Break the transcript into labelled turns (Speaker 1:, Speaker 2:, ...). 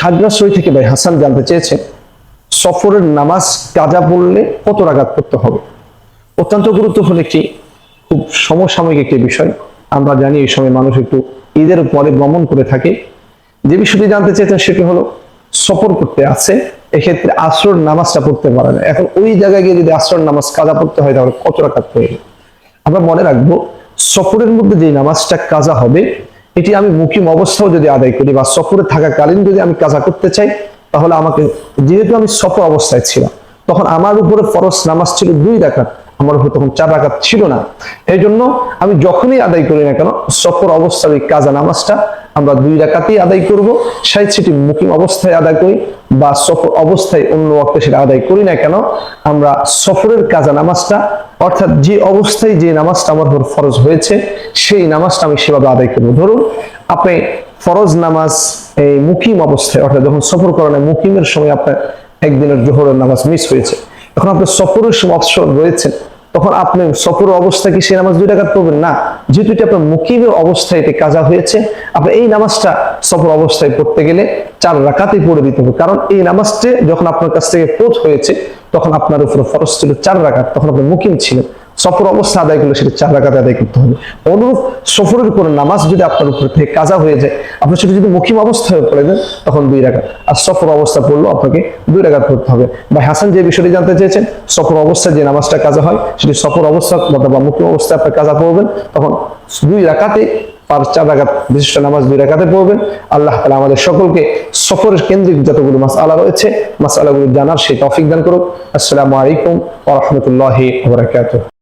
Speaker 1: খাগড়াছড়ি থেকে ভাই হাসান জানতে চেয়েছেন সফরের নামাজ কাজা পড়লে কত রাকাত পড়তে হবে। অত্যন্ত গুরুত্বপূর্ণ একটি খুব সমসাময়িক একটি বিষয়। আমরা জানি এই সময় মানুষ একটু ঈদের পরে ভ্রমণ করে থাকে। যে বিষয়টি জানতে চেয়েছেন সেটি হলো সফর করতে আছে, এক্ষেত্রে আসর নামাজটা পড়তে পারে না। এখন ওই জায়গায় গিয়ে যদি আসর নামাজ কাজা পড়তে হয় তাহলে কত রাকাত পড়বে। আমরা মনে রাখবো সফরের মধ্যে যে নামাজটা কাজা হবে এটি আমি মুকিম অবস্থাও যদি আদায় করি বা সফরে থাকাকালীন যদি আমি কাজা করতে চাই তাহলে আমাকে, যেহেতু আমি সফর অবস্থায় ছিলাম তখন আমার উপরে ফরজ নামাজ ছিল 2 রাকাত, আমার উপর তখন 4 রাকাত ছিল না। এই জন্য আমি যখনই আদায় করি না কেন সফর অবস্থার ওই কাজা নামাজটা আমরা 2 রাকাতই আদায় করব। সেটি মুকিম অবস্থায় আদায় করি বা সফর অবস্থায় অন্য ওয়াক্তে সেটা আদায় করি না কেন, আমরা সফরের কাজা নামাজটা অর্থাৎ যে অবস্থায় যে নামাজটা আমার উপর ফরজ হয়েছে সেই নামাজটা আমি সেভাবে আদায় করবো। ধরুন আপনি ফরজ নামাজ এই মুকিম অবস্থায় অর্থাৎ যখন সফর করেন মুকিমের সময় আপনার একদিনের জোহরের নামাজ মিস হয়েছে, এখন আপনি সফরের সময় অবসর রয়েছেন, তখন আপনি সফর অবস্থায় কি সেই নামাজ 2 রাকাত পড়বেন না, যেহেতু এটা আপনার মুকিমের অবস্থায় এটা কাজা হয়েছে আপনি এই নামাজটা সফর অবস্থায় পড়তে গেলে 4 রাকাতই পড়ে দিতে হবে। কারণ এই নামাজটি যখন আপনার কাছ থেকে ফরজ হয়েছে তখন আপনার উপর ফরজ ছিল 4 রাকাত, তখন আপনি মুকিম ছিলেন, সফর অবস্থা আদায় করলে সেটা 4 রাকাত আদায় করতে হবে। অনুরূপ সফরের কোনো নামাজ যদি আপনার উপর থেকে কাজা হয়ে যায় আপনি সেটা যদি মুকিম অবস্থায় পড়ে দেন তখন 2 রাকাত, আর সফর অবস্থা পড়লেও আপনাকে 2 রাকাত পড়তে হবে। ভাই হাসান যে বিষয়টি জানতে চেয়েছেন সফর অবস্থায় যে নামাজটা কাজা হয় সেটি সফর অবস্থা বা মুকিম অবস্থায় আপনি কাজা পড়বেন তখন 2 রাকাতে 4 রাকাত বিশিষ্ট নামাজ 2 রাকাতে পড়বেন। আল্লাহ তাআলা আমাদের সকলকে সফরের কেন্দ্রিক যতগুলো মাসআলা রয়েছে মাসআলাগুলো জানার সেই তৌফিক দান করুন। আসসালামু আলাইকুম ওয়া রাহমাতুল্লাহি ওয়া বারাকাতুহু।